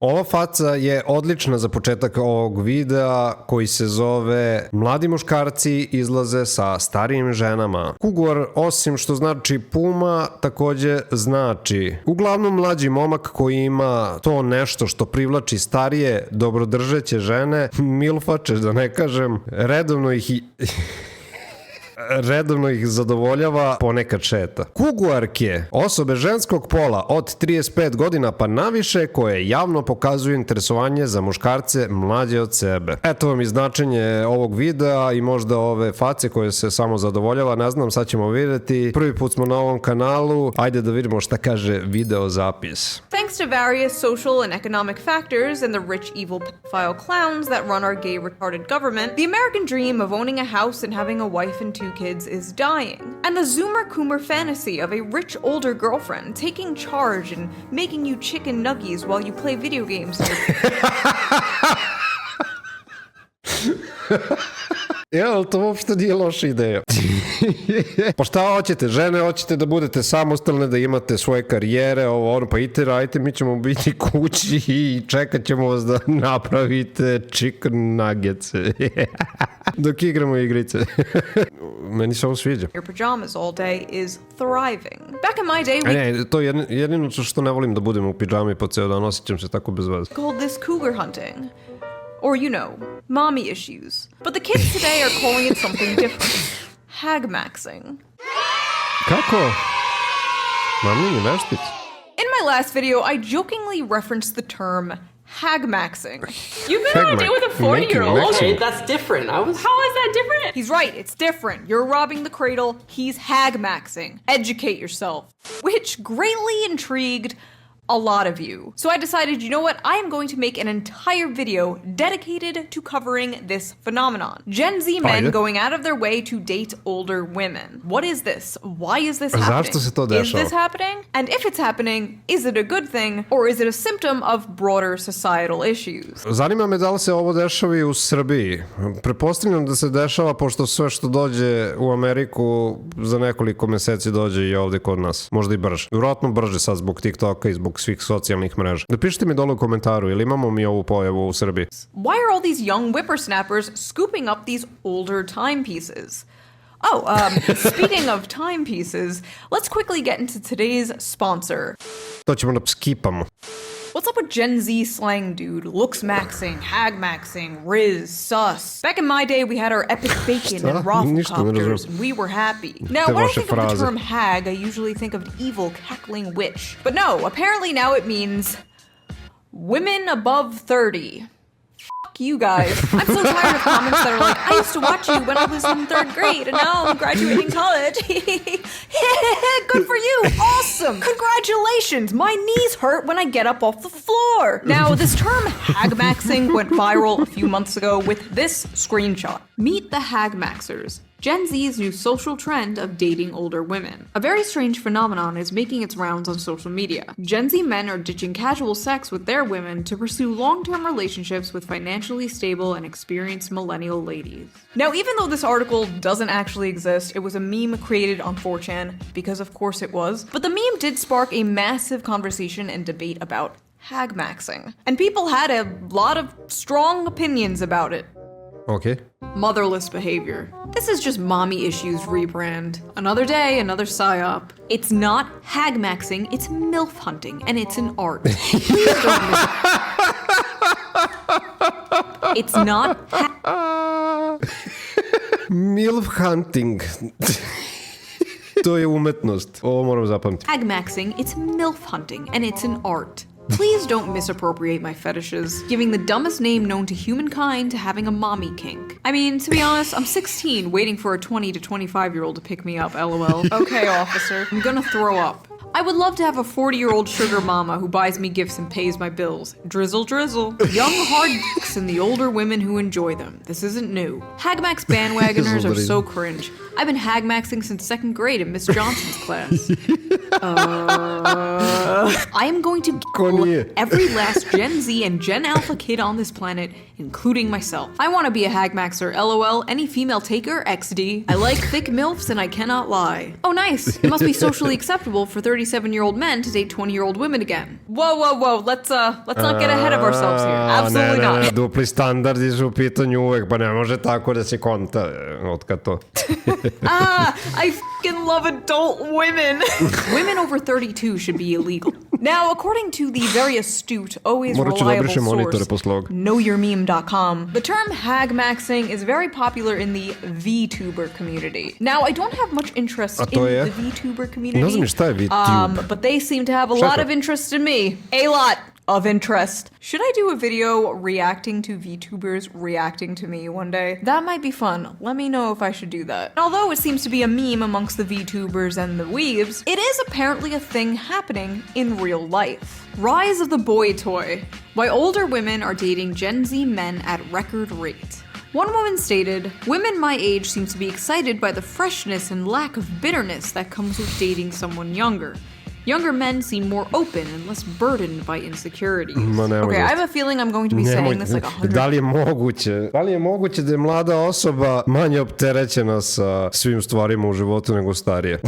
Ova faca je odlična za početak ovog videa koji se zove Mladi muškarci izlaze sa starijim ženama. Kuguar, osim što znači puma, takođe znači uglavnom mlađi momak koji ima to nešto što privlači starije, dobrodržeće žene, milfače da ne kažem, redovno ih zadovoljava, ponekad šeta. Kuguarke, osobe ženskog pola od 35 godina pa naviše koje javno pokazuju interesovanje za muškarce mlađe od sebe. Eto vam i značenje ovog videa i možda ove face koje se samo zadovoljava, ne znam, sad ćemo vidjeti. Prvi put smo na ovom kanalu, ajde da vidimo šta kaže video zapis. Thanks to various social and economic factors and the rich evil pedophile clowns that run our gay retarded government, the American dream of owning a house and having a wife and two kids is dying. And the Zoomer Coomer fantasy of a rich older girlfriend taking charge and making you chicken nuggies while you play video games. Jel, to uopšte nije loša ideja. Pa šta hoćete? Žene, hoćete da budete samostalne, da imate svoje karijere, ovo ono, pa ajte, mi ćemo biti kući i čekat ćemo vas da napravite chicken nuggets. Dok igramo igrice. Meni se ovo sviđa. Your pajamas all day is thriving. Back in my day, Ne, to je jedino što ne volim da budem u pidžami po ceo dan, osjećam se tako bez veze. called this cougar hunting. Or, you know, mommy issues. But the kids today are calling it something different. Hagmaxing. Kako? Mamini veštić. In my last video, I jokingly referenced the term hagmaxing. You've been on a date with a 40-year-old? Okay, that's different. How is that different? He's right, it's different. You're robbing the cradle, he's hagmaxing. Educate yourself. Which greatly intrigued a lot of you. So I decided, you know what, I am going to make an entire video dedicated to covering this phenomenon. Gen Z men going out of their way to date older women. What is this? Why is this happening? Zašto se to dešava? Is this happening? And if it's happening, is it a good thing or is it a symptom of broader societal issues? Zanima me da li se ovo dešava i u Srbiji. Pretpostavljam da se dešava pošto sve što dođe u Ameriku za nekoliko meseci dođe i ovde kod nas. Možda i brže. Vjerojatno brže sad zbog TikToka i zbog svih socijalnih mreža. Napišite mi dole u komentaru ili imamo mi ovu pojavu u Srbiji. Why are all these young whippersnappers scooping up these older timepieces? Oh, speaking of timepieces, let's quickly get into today's sponsor. To ćemo da skipamo. What's up with Gen Z slang, dude? Looks maxing, hag maxing, riz, sus. Back in my day, we had our epic bacon and rafflecopters, and we were happy. Now, when I think of the term hag, I usually think of an evil, cackling witch. But no, apparently now it means women above 30. Fuck you guys. I'm so tired of comments that are like, I used to watch you when I was in 3rd grade, and now I'm graduating college. Good for you. Awesome. Congratulations. My knees hurt when I get up off the floor. Now, this term hagmaxing went viral a few months ago with this screenshot. Meet the hagmaxers. Gen Z's new social trend of dating older women. A very strange phenomenon is making its rounds on social media. Gen Z men are ditching casual sex with their women to pursue long-term relationships with financially stable and experienced millennial ladies. Now, even though this article doesn't actually exist, it was a meme created on 4chan, because of course it was, but the meme did spark a massive conversation and debate about hagmaxing. And people had a lot of strong opinions about it. Okay. Motherless behavior. This is just mommy issues rebrand. Another day, another psyop. It's not hagmaxing, it's MILF hunting, and it's an art. Please don't miss it. It's not MILF hunting. To je umetnost. Ovo moram zapamtiti. hagmaxing, it's MILF hunting, and it's an art. Please don't misappropriate my fetishes, giving the dumbest name known to humankind to having a mommy kink. I mean, to be honest, I'm 16, waiting for a 20 to 25-year-old to pick me up, lol. Okay, officer, I'm gonna throw up. I would love to have a 40-year-old sugar mama who buys me gifts and pays my bills. Drizzle, drizzle. Young hard dicks and the older women who enjoy them. This isn't new. Hagmax bandwagoners are so cringe. I've been hagmaxing since 2nd grade in Miss Johnson's class. I am going to kill every last Gen Z and Gen Alpha kid on this planet, including myself. I want to be a hagmaxer, lol, any female taker, XD. I like thick MILFs and I cannot lie. Oh nice, it must be socially acceptable for 37-year-old men to date 20-year-old women again. Whoa, let's not get ahead of ourselves here. Absolutely not. Ne, dupli standardi su u pitanju uvek, pa ne može tako da se konta, otkad to. I fucking love adult women. Women over 32 should be illegal. Now, according to the very astute, always reliable source, knowyourmeme.com, the term hagmaxing is very popular in the VTuber community. Now, I don't have much interest in the VTuber community, ne znam šta je VTube. But they seem to have a lot of interest in me. A lot of interest. Should I do a video reacting to VTubers reacting to me one day? That might be fun. Let me know if I should do that. Although it seems to be a meme amongst the VTubers and the weebs, it is apparently a thing happening in real life. Rise of the boy toy. Why older women are dating Gen Z men at record rate. One woman stated, "Women my age seem to be excited by the freshness and lack of bitterness that comes with dating someone younger. Younger men seem more open and less burdened by insecurities." Okay, I have a feeling I'm going to be saying this like 100... Da li je moguće da je mlada osoba manje opterećena sa svim stvarima u životu nego starije?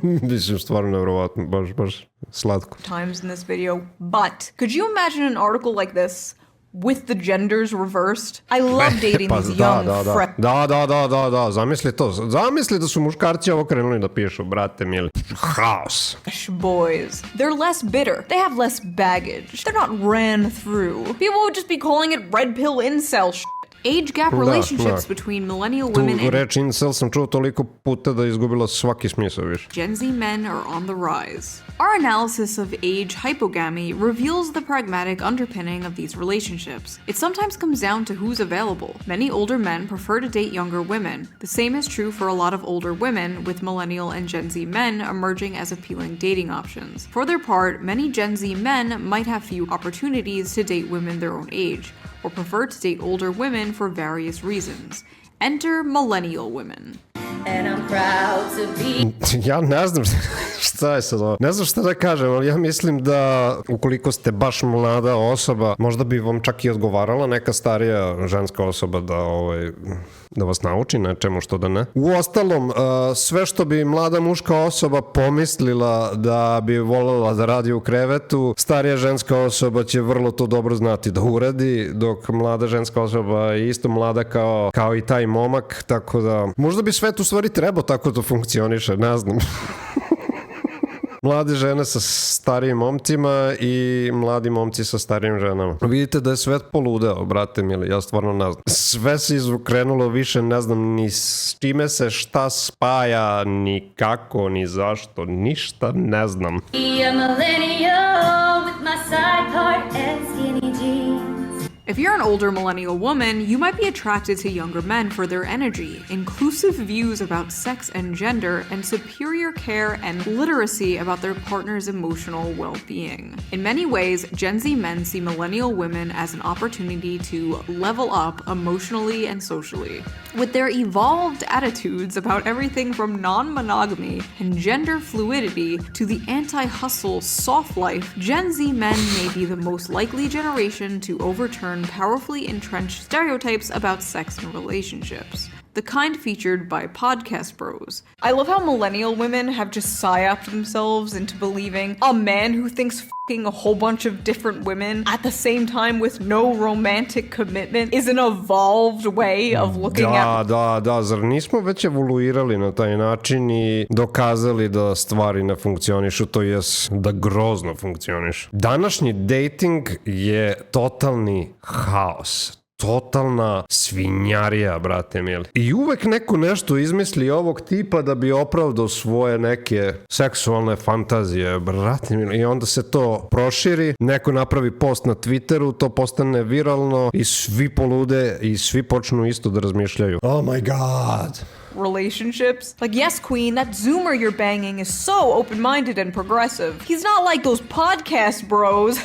Mislim, stvarno nevjerovatno, baš slatko. Times in this video, but could you imagine an article like this with the genders reversed? I love dating these young Da, zamisli to. Zamisli da su muškarci ovo krenuli da pišu, brate mili. Haos. Boys. They're less bitter. They have less baggage. They're not ran through. People would just be calling it red pill incel shit. Age gap relationships between millennial women and... reč incel sam čuo toliko puta da je izgubila svaki smisao više. Gen Z men are on the rise. Our analysis of age hypogamy reveals the pragmatic underpinning of these relationships. It sometimes comes down to who's available. Many older men prefer to date younger women. The same is true for a lot of older women, with millennial and Gen Z men emerging as appealing dating options. For their part, many Gen Z men might have few opportunities to date women their own age, or prefer to date older women for various reasons. Enter millennial women. And I'm proud to be... Ja ne znam šta je sad ovo. Ne znam šta da kažem, ali ja mislim da ukoliko ste baš mlada osoba, možda bi vam čak i odgovarala neka starija ženska osoba da vas nauči nečemu, što da ne. Uostalom, sve što bi mlada muška osoba pomislila da bi voljela da radi u krevetu, starija ženska osoba će vrlo to dobro znati da uradi, dok mlada ženska osoba je isto mlada kao i taj momak, tako da možda bi svet u stvari trebao tako da funkcioniše, ne znam. Mlade žene sa starijim momcima i mladi momci sa starijim ženama. Vidite da je svet poludeo, brate mili, ja stvarno ne znam. Sve se izokrenulo više, ne znam ni s čime se šta spaja, ni kako, ni zašto, ništa ne znam. If you're an older millennial woman, you might be attracted to younger men for their energy, inclusive views about sex and gender, and superior care and literacy about their partner's emotional well-being. In many ways, Gen Z men see millennial women as an opportunity to level up emotionally and socially. With their evolved attitudes about everything from non-monogamy and gender fluidity to the anti-hustle soft life, Gen Z men may be the most likely generation to overturn powerfully entrenched stereotypes about sex and relationships. The kind featured by podcast bros. I love how millennial women have just psyoped themselves into believing a man who thinks f***ing a whole bunch of different women at the same time with no romantic commitment is an evolved way of looking at... Da, zar nismo već evoluirali na taj način i dokazali da stvari ne funkcionišu, to jest da grozno funkcionišu. Današnji dating je totalni haos. Totalna svinjarija, brate mili. I uvek neko nešto izmisli ovog tipa da bi opravdao svoje neke seksualne fantazije, brate mili. I onda se to proširi, neko napravi post na Twitteru, to postane viralno i svi polude i svi počnu isto da razmišljaju. Oh my god. Relationships. Like, yes, queen, that Zoomer you're banging is so open-minded and progressive. He's not like those podcast bros.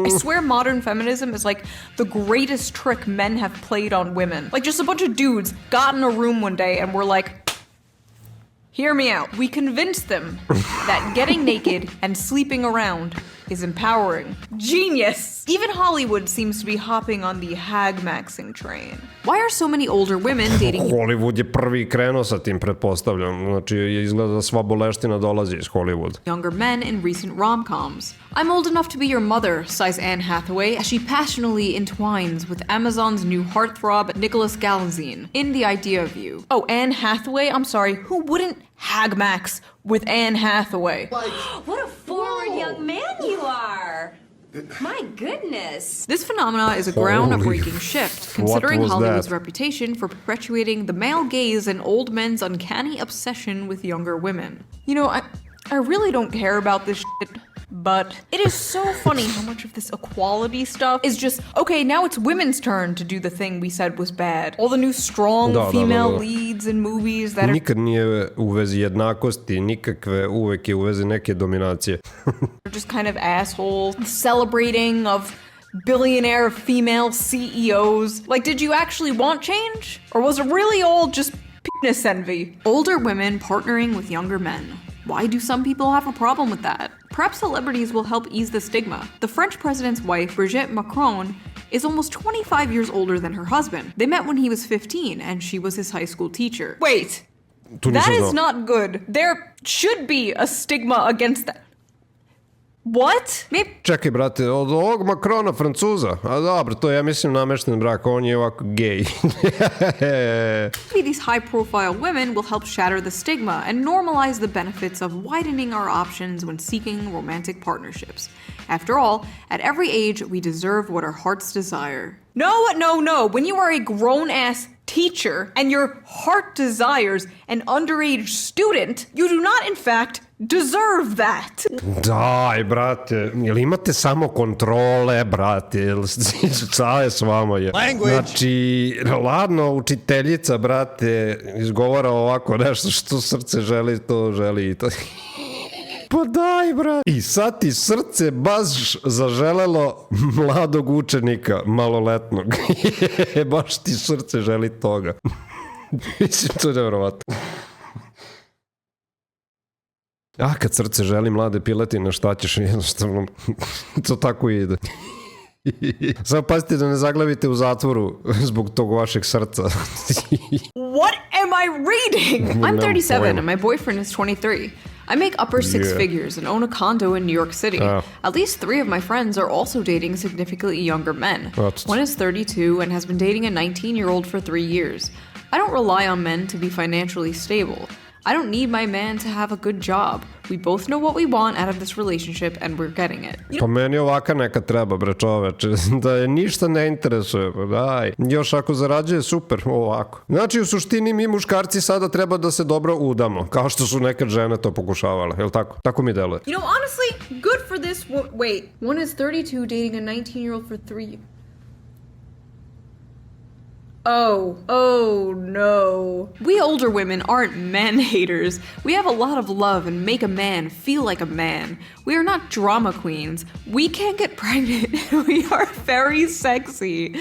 I swear modern feminism is like the greatest trick men have played on women. Like, just a bunch of dudes got in a room one day and were like, Hear me out. We convinced them that getting naked and sleeping around is empowering. Genius! Even Hollywood seems to be hopping on the hag-maxing train. Why are so many older women dating... Hollywood je prvi krenuo sa tim, pretpostavljam. Znači, izgleda da sva boleština dolazi iz Hollywooda. ...younger men in recent rom-coms. I'm old enough to be your mother, sighs Anne Hathaway as she passionately entwines with Amazon's new heartthrob Nicholas Galitzine in The Idea of You. Oh, Anne Hathaway? I'm sorry, who wouldn't hag-max with Anne Hathaway? What a forward young man you are. My goodness. This phenomena is a ground-breaking shift, considering Hollywood's reputation for perpetuating the male gaze and old men's uncanny obsession with younger women. You know, I really don't care about this shit, but it is so funny how much of this equality stuff is just, okay, now it's women's turn to do the thing we said was bad. All the new strong female leads in movies that are... Nikad nije u vezi jednakosti, nikakve, uvek je u vezi neke dominacije. Just kind of assholes, celebrating of billionaire female CEOs. Like, did you actually want change? Or was it really all just penis envy? Older women partnering with younger men. Why do some people have a problem with that? Perhaps celebrities will help ease the stigma. The French president's wife, Brigitte Macron, is almost 25 years older than her husband. They met when he was 15, and she was his high school teacher. Wait! That is not good. There should be a stigma against that. What? Čekaj, brate, od ovog Macrona, Francuza. A dobro, to je, ja mislim, namešten brak, on je ovako gej. Maybe these high-profile women will help shatter the stigma and normalize the benefits of widening our options when seeking romantic partnerships. After all, at every age, we deserve what our hearts desire. No. When you are a grown-ass teacher and your heart desires an underage student, you do not, in fact, deserve that. Daj, brate, jel imate samo kontrole, brate, šta je s vama je? Language. Znači, ladno, učiteljica, brate, izgovara ovako nešto što srce želi, to želi i to. Pa daj, brate. I sad ti srce baš zaželelo mladog učenika, maloletnog. Baš ti srce želi toga. Mislim, to je nevjerovatno. A kad srce želi mlade piletine, šta ćeš, jednostavno, to tako ide. Samo pazite da ne zaglavite u zatvoru zbog tog vašeg srca. What am I reading? I'm 37 and my boyfriend is 23. I make upper six figures and own a condo in New York City. At least 3 of my friends are also dating significantly younger men. One is 32 and has been dating a 19-year-old for 3 years. I don't rely on men to be financially stable. I don't need my man to have a good job. We both know what we want out of this relationship and we're getting it. Pa meni ovaka neka treba, bre čoveče, da je ništa ne interesuje, pa daj. Još ako zarađuje, super, ovako. Znači, u suštini mi muškarci sada treba da se dobro udamo, kao što su nekad žene to pokušavale, je li tako? Tako mi deluje. You know, honestly, good for this wait, one is 32 dating a 19-year-old for 3... Oh no. We older women aren't man haters. We have a lot of love and make a man feel like a man. We are not drama queens. We can't get pregnant. We are very sexy.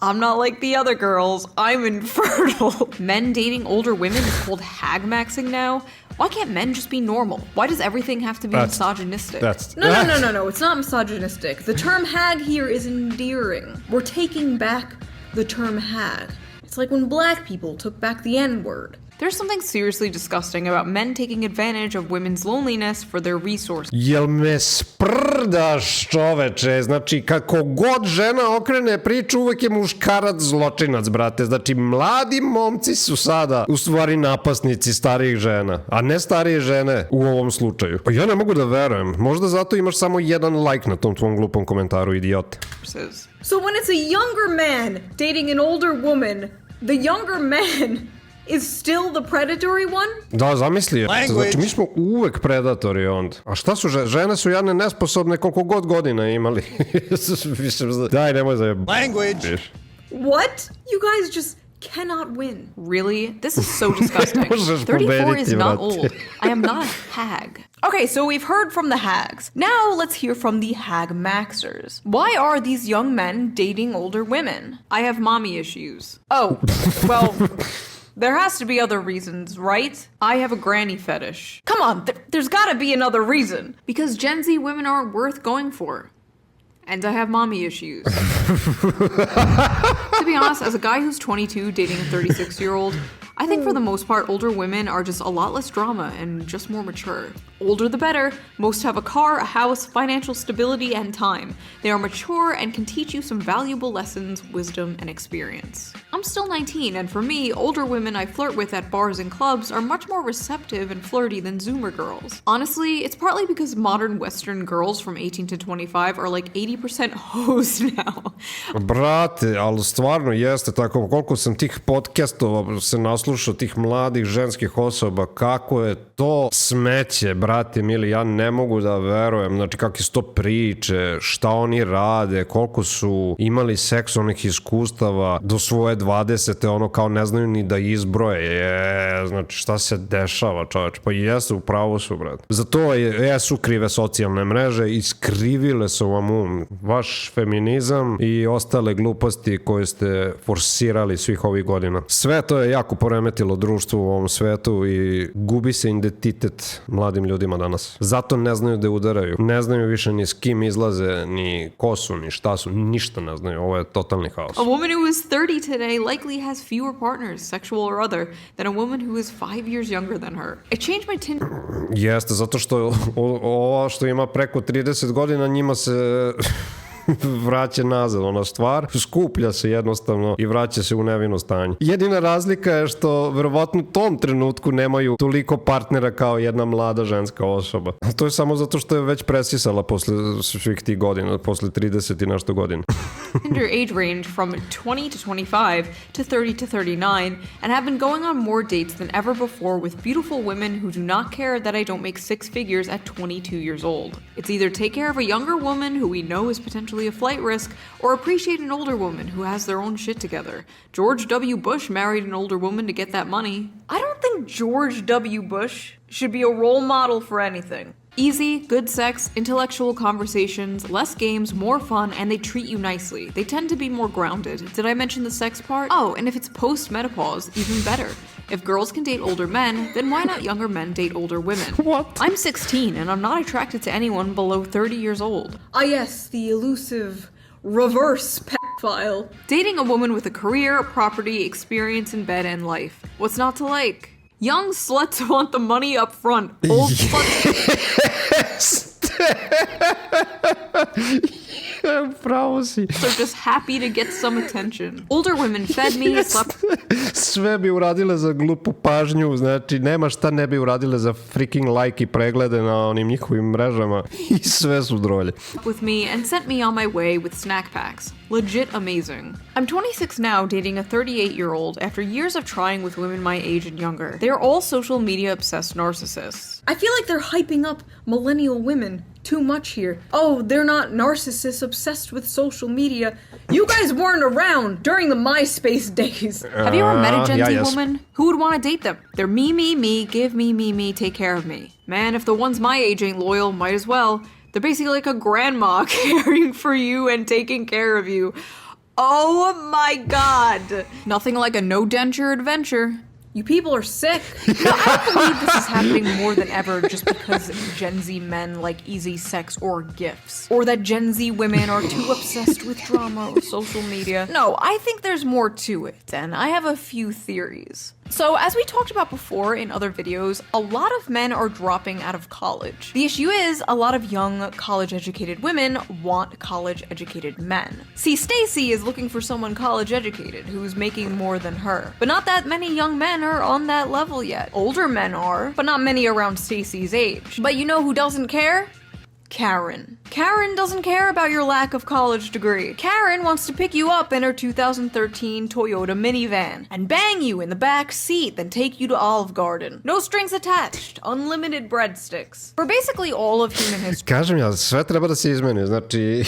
I'm not like the other girls. I'm infertile. Men dating older women is called hag-maxing now? Why can't men just be normal? Why does everything have to be misogynistic? No. It's not misogynistic. The term hag here is endearing. We're taking back the term hag. It's like when black people took back the N-word. There's something seriously disgusting about men taking advantage of women's loneliness for their resources. Jel me sprdaš, čoveče? Znači, kako god žena okrene priču, uvek je muškarac zločinac, brate. Znači, mladi momci su sada u stvari napasnici starijih žena, a ne starije žene u ovom slučaju. Pa ja ne mogu da verujem. Možda zato imaš samo 1 like na tom tvom glupom komentaru, idiote. So when it's a younger man dating an older woman, the younger man is still the predatory one? Da, zamisli. Znači, mi smo uvek predatori onda. A šta su žene su jadne nesposobne koliko god godina imali. Daj, nemoj za language. What? You guys just cannot win. Really? This is so disgusting. 34 is not old. I am not a hag. Okay, so we've heard from the hags. Now let's hear from the hag-maxers. Why are these young men dating older women? I have mommy issues. Oh, well, There has to be other reasons, right? I have a granny fetish. Come on, there's gotta be another reason. Because Gen Z women aren't worth going for. And I have mommy issues. To be honest, as a guy who's 22 dating a 36-year-old, I think for the most part, older women are just a lot less drama and just more mature. Older the better. Most have a car, a house, financial stability, and time. They are mature and can teach you some valuable lessons, wisdom, and experience. I'm still 19, and for me, older women I flirt with at bars and clubs are much more receptive and flirty than Zoomer girls. Honestly, it's partly because modern Western girls from 18 to 25 are like 80% hoes now. Brate, ali stvarno jeste tako. Koliko sam tih podcastova se naslušao, tih mladih ženskih osoba, kako je to smeće, brate mili, ja ne mogu da verujem, znači kakve su to priče, šta oni rade, koliko su imali seksualnih iskustava do svoje 20. ono kao ne znaju ni da izbroje, znači šta se dešava, čoveč, pa jesu, upravo su, brate. Zato jesu krive socijalne mreže, iskrivile su vam vaš feminizam i ostale gluposti koje ste forsirali svih ovih godina. Sve to je jako poremetilo društvo u ovom svetu i gubi se identitet mladim ljudima danas. Zato ne znaju da udaraju. Ne znaju više ni s kim izlaze, ni ko su, ni šta su. Ništa ne znaju. Ovo je totalni haos. A woman who is 30 today likely has fewer partners, sexual or other, than a woman who is 5 years younger than her. I changed my Tinder... Jeste, zato što ova što ima preko 30 godina, njima se... vraća nazad ona stvar, skuplja se jednostavno i vraća se u nevino stanje. Jedina razlika je što verovatno u tom trenutku nemaju toliko partnera kao jedna mlada ženska osoba. To je samo zato što je već presisala posle svih tih godina, posle 30 i nešto godina. Tinder age range from 20 to 25 to 30 to 39 and have been going on more dates than ever before with beautiful women who do not care that I don't make six figures at 22 years old. It's either take care of a younger woman who we know is potentially a flight risk, or appreciate an older woman who has their own shit together. George W. Bush married an older woman to get that money. I don't think George W. Bush should be a role model for anything. Easy, good sex, intellectual conversations, less games, more fun, and they treat you nicely. They tend to be more grounded. Did I mention the sex part? Oh, and if it's post-menopause, even better. If girls can date older men, then why not younger men date older women? What? I'm 16 and I'm not attracted to anyone below 30 years old. Ah yes, the elusive reverse pedophile. Dating a woman with a career, property, experience in bed and life. What's not to like? Young sluts want the money up front. Old sluts... Pravo si. So just happy to get some attention. Older women fed me, slept... Sve bi uradile za glupu pažnju, znači nema šta ne bi uradile za freaking like i preglede na onim njihovim mrežama i sve su drolje. ...with me and sent me on my way with snack packs. Legit amazing. I'm 26 now, dating a 38-year-old after years of trying with women my age and younger. They are all social media obsessed narcissists. I feel like they're hyping up millennial women too much here. Oh, they're not narcissists obsessed with social media. You guys weren't around during the MySpace days. Have you ever met a Gen Z woman? Who would want to date them? They're me, give me, take care of me. Man, if the ones my age ain't loyal, might as well. They're basically like a grandma caring for you and taking care of you. Oh my god. Nothing like a no-denture adventure. You people are sick. No, I don't believe this is happening more than ever just because Gen Z men like easy sex or gifts. Or that Gen Z women are too obsessed with drama or social media. No, I think there's more to it, and I have a few theories. So, as we talked about before in other videos, a lot of men are dropping out of college. The issue is, a lot of young, college-educated women want college-educated men. See, Stacy is looking for someone college-educated who's making more than her. But not that many young men are on that level yet. Older men are, but not many around Stacy's age. But you know who doesn't care? Karen. Karen doesn't care about your lack of college degree. Karen wants to pick you up in her 2013 Toyota minivan and bang you in the back seat, then take you to Olive Garden. No strings attached. Unlimited breadsticks. For basically all of human history. Kažem ja, sve treba da se izmeni. Znači,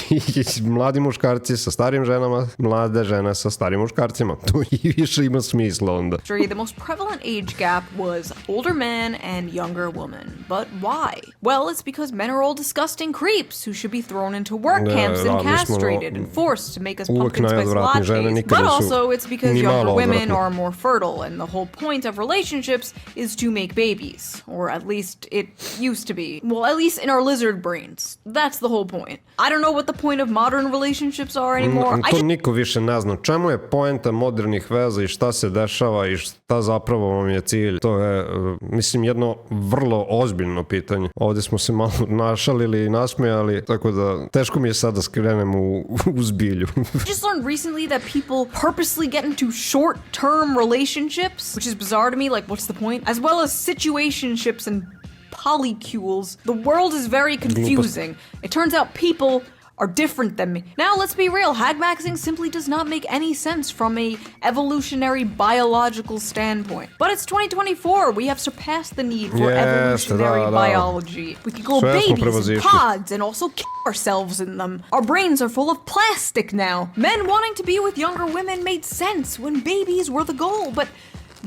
mladi muškarci sa starim ženama, mlade žene sa starim muškarcima. To i više ima smisla onda. The most prevalent age gap was older man and younger woman. But why? Well, it's because men are all disgusting creeps who should be thrown into work camps and castrated and forced to make us pumpkin spice lattes. But also, it's because younger women are more fertile, and the whole point of relationships is to make babies. Or at least it used to be. Well, at least in our lizard brains. That's the whole point. I don't know what the point of modern relationships are anymore. To niko više ne zna. Čemu je poenta modernih veza i šta se dešava i šta zapravo vam je cilj? To je, mislim, jedno vrlo ozbiljno pitanje. Ovdje smo se malo našalili i nasmejali, tako da teško mi je sad da skrenem u zbilju. I just learned recently that people purposely get into short-term relationships, which is bizarre to me, like what's the point? As well as situationships and polycules. The world is very confusing. It turns out people are different than me. Now, let's be real, hagmaxing simply does not make any sense from a evolutionary biological standpoint. But it's 2024, we have surpassed the need for evolutionary biology. We can grow babies in pods and also kill ourselves in them. Our brains are full of plastic now. Men wanting to be with younger women made sense when babies were the goal, but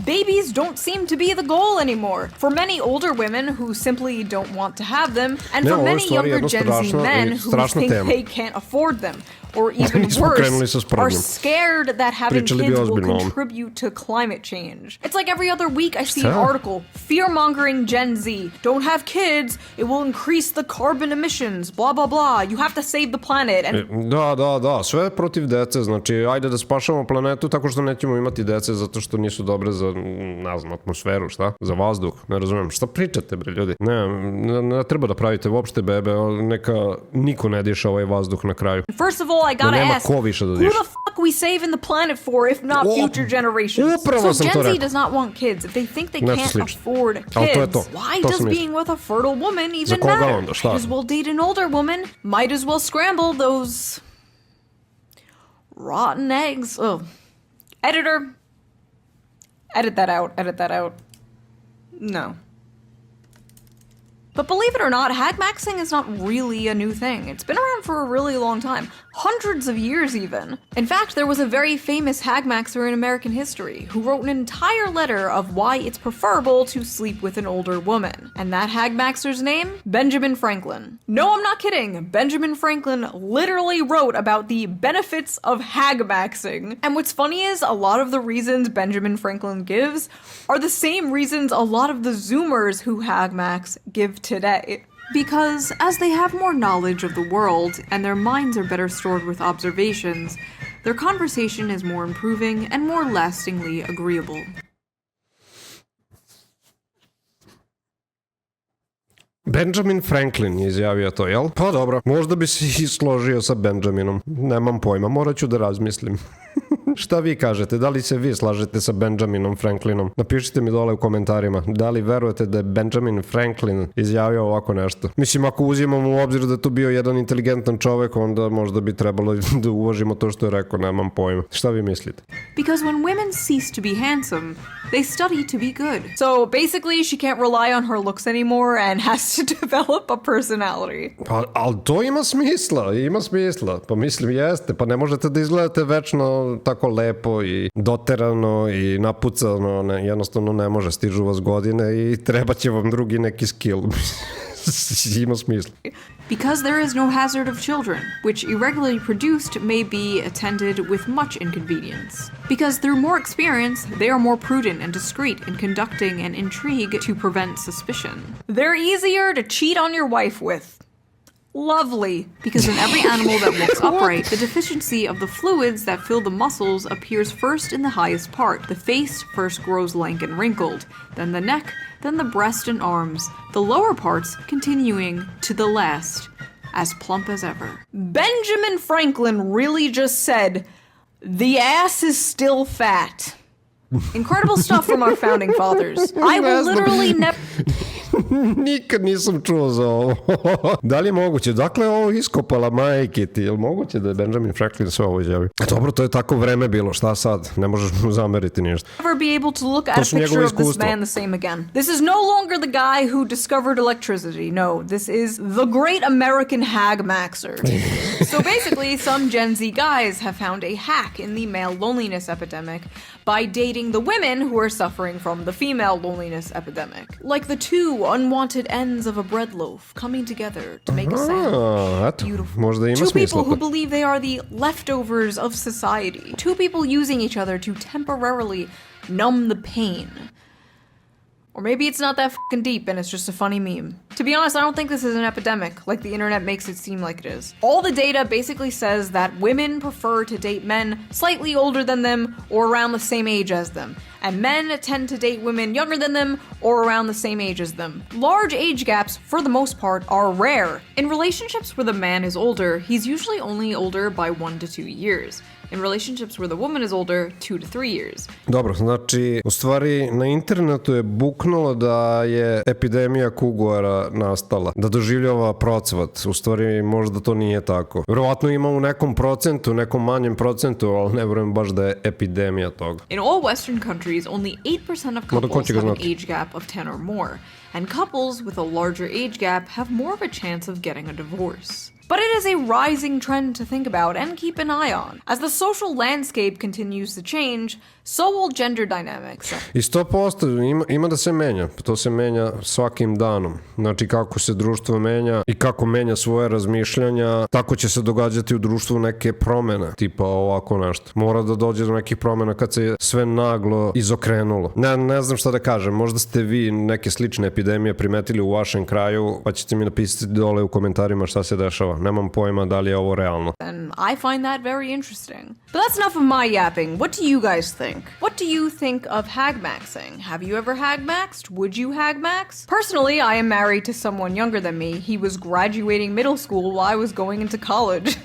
babies don't seem to be the goal anymore. For many older women who simply don't want to have them, and for many younger Gen Z men who think they can't afford them, or even worse, are scared that having kids will contribute to climate change. It's like every other week I see an article, fear-mongering Gen Z. Don't have kids, it will increase the carbon emissions, blah blah blah, you have to save the planet. And Da, sve protiv dece, znači ajde da spašamo planetu tako što nećemo imati dece zato što nisu dobre za, ne znam, atmosferu, šta? Za vazduh, ne razumijem. Šta pričate, bre, ljudi? Ne treba da pravite uopšte bebe, neka niko ne diša ovaj vazduh na kraju. First of all, I gotta ask, who the fuck we saving the planet for if not future generations? So Gen Z does not want kids. If they think they can't afford kids, why does being with a fertile woman even matter? Might as well date an older woman. Might as well scramble those rotten eggs. Oh, editor, edit that out. No. But believe it or not, hagmaxing is not really a new thing. It's been around for a really long time. Hundreds of years even. In fact, there was a very famous hagmaxer in American history who wrote an entire letter of why it's preferable to sleep with an older woman. And that hagmaxer's name? Benjamin Franklin. No, I'm not kidding. Benjamin Franklin literally wrote about the benefits of hagmaxing. And what's funny is a lot of the reasons Benjamin Franklin gives are the same reasons a lot of the Zoomers who hagmax give today. Because as they have more knowledge of the world and their minds are better stored with observations, their conversation is more improving and more lastingly agreeable. Benjamin Franklin je izjavio to, jel? Pa dobro, možda bi se i složio sa Benjaminom. Nemam pojma, morat ću da razmislim. Šta vi kažete? Da li se vi slažete sa Benjaminom Franklinom? Napišite mi dole u komentarima. Da li verujete da je Benjamin Franklin izjavio ovako nešto? Mislim, ako uzimamo u obzir da je to bio jedan inteligentan čovek, onda možda bi trebalo da uvažimo to što je rekao, nemam pojma. Šta vi mislite? Because when women cease to be handsome, they study to be good. So basically she can't rely on her looks anymore and has to develop a personality. Ali to ima smisla. Pa mislim, jeste. Pa ne možete da izgledate večno tako lepo i doterano i napucano, jednostavno ne može, stižu vas godine i treba će vam drugi neki skill. Ima smisla. Because there is no hazard of children, which irregularly produced may be attended with much inconvenience. Because through more experience, they are more prudent and discreet in conducting an intrigue to prevent suspicion. They're easier to cheat on your wife with. Lovely, because in every animal that walks upright, the deficiency of the fluids that fill the muscles appears first in the highest part. The face first grows lank and wrinkled, then the neck, then the breast and arms, the lower parts continuing to the last, as plump as ever. Benjamin Franklin really just said, the ass is still fat. Incredible stuff from our founding fathers. I will literally never... Nikad nisam čuo za ovo. Da li je moguće? Dakle, ovo iskopala majke ti. Je li moguće da je Benjamin Franklin sve ovo izjavio? Dobro, to je tako vreme bilo. Šta sad? Ne možeš mu zameriti ništa. Never be able to look at a picture of this man the same again. This is no longer the guy who discovered electricity. No, this is the great American hagmaxer. So basically, some Gen Z guys have found a hack in the male loneliness epidemic by dating the women who are suffering from the female loneliness epidemic. Like the two unwanted ends of a bread loaf coming together to make a sandwich. Eto, Beautiful. možda ima Two smisla people who to. believe they are the leftovers of society. Two people using each other to temporarily numb the pain. Or maybe it's not that fucking deep and it's just a funny meme. To be honest, I don't think this is an epidemic like the internet makes it seem like it is. All the data basically says that women prefer to date men slightly older than them or around the same age as them. And men tend to date women younger than them or around the same age as them. Large age gaps, for the most part, are rare. In relationships where the man is older, he's usually only older by 1 to 2 years. In relationships where the woman is older, 2 to 3 years. Dobro, znači, u stvari na internetu je buknulo da je epidemija kuguara nastala, da doživljava procvat. U stvari, možda to nije tako. Vjerovatno ima u nekom procentu, nekom manjem procentu, ali ne vjerujem baš da je epidemija toga. In all Western countries, only 8% of couples have an age gap of 10 or more, and couples with a larger age gap have more of a chance of getting a divorce. But it is a rising trend to think about and keep an eye on. As the social landscape continues to change, so will gender dynamics. I 100% ima da se menja. To se menja svakim danom. Znači kako se društvo menja i kako menja svoje razmišljanja, tako će se događati u društvu neke promene. Tipa ovako nešto. Mora da dođe do nekih promena kad se sve naglo izokrenulo. Ne znam šta da kažem. Možda ste vi neke slične epidemije primetili u vašem kraju, pa ćete mi napisati dole u komentarima šta se dešava. Nemam pojma da li je ovo realno. And I find that very interesting. But that's enough of my yapping. What do you guys think? What do you think of hagmaxing? Have you ever hagmaxed? Would you hagmax? Personally, I am married to someone younger than me. He was graduating middle school while I was going into college.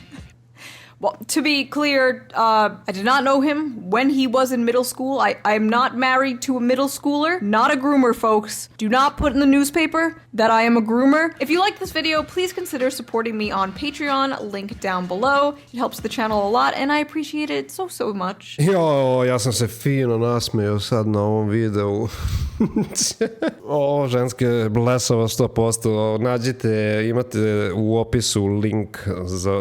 Well, to be clear, I did not know him when he was in middle school. I am not married to a middle schooler, not a groomer, folks. Do not put in the newspaper that I am a groomer. If you like this video, please consider supporting me on Patreon, link down below. It helps the channel a lot and I appreciate it so much. Jo, ja sam se fino nasmeo sad na ovom videu. O, ženske blesava 100%. Nađite, imate u opisu link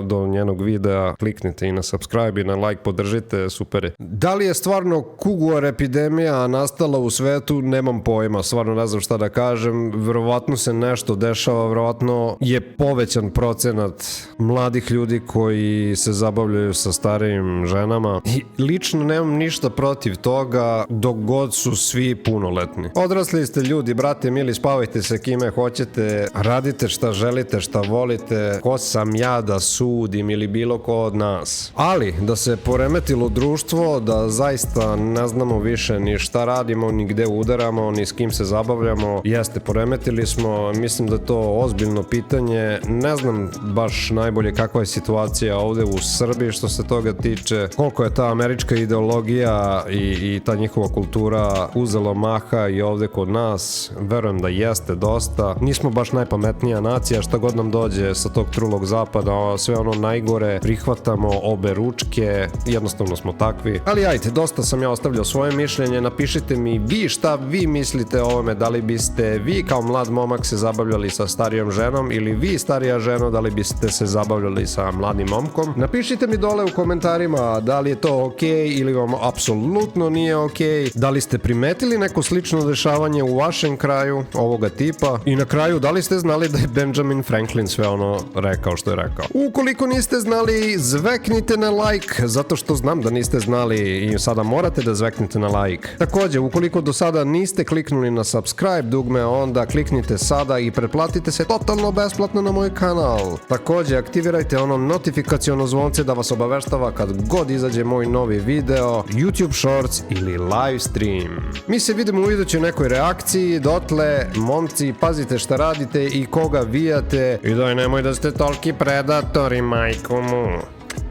do njenog videa. Kliknite i na subscribe i na like, podržite, super je. Da li je stvarno kuguar epidemija nastala u svetu? Nemam pojma, stvarno ne znam šta da kažem. Verovatno se nešto dešava, verovatno je povećan procenat mladih ljudi koji se zabavljaju sa starijim ženama. I lično nemam ništa protiv toga dok god su svi punoletni. Odrasli ste ljudi, brate mili, spavajte se kime hoćete, radite šta želite, šta volite, ko sam ja da sudim ili bilo ko od nas. Ali, da se poremetilo društvo, da zaista ne znamo više ni šta radimo, ni gde udaramo, ni s kim se zabavljamo, jeste, poremetili smo, mislim da je to ozbiljno pitanje, ne znam baš najbolje kakva je situacija ovde u Srbiji što se toga tiče, koliko je ta američka ideologija i ta njihova kultura uzelo maha i ovde kod nas, verujem da jeste dosta, nismo baš najpametnija nacija, šta god nam dođe sa tog trulog zapada, sve ono najgore prihvatamo obe ručke, jednostavno smo takvi. Ali ajte, dosta sam ja ostavljao svoje mišljenje, napišite mi vi šta vi mislite o ovome, da li biste vi kao mlad momak se zabavljali sa starijom ženom ili vi starija ženo, da li biste se zabavljali sa mladim momkom. Napišite mi dole u komentarima da li je to okej ili vam apsolutno nije okej, da li ste primetili neko slično dešavanje u vašem kraju ovoga tipa i na kraju da li ste znali da je Benjamin Franklin sve ono rekao što je rekao. Ukoliko niste znali, zveknite na like, zato što znam da niste znali i sada morate da zveknite na like. Takođe, ukoliko do sada niste kliknuli na subscribe dugme, onda kliknite sada i pretplatite se totalno besplatno na moj kanal. Takođe, aktivirajte ono notifikaciono zvonce da vas obaveštava kad god izađe moj novi video, YouTube Shorts ili live stream. Mi se vidimo u idućoj nekoj reakciji, dotle, momci, pazite šta radite i koga vijate i daj nemoj da ste toliki predatori, majko mu.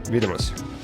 Vidimo se.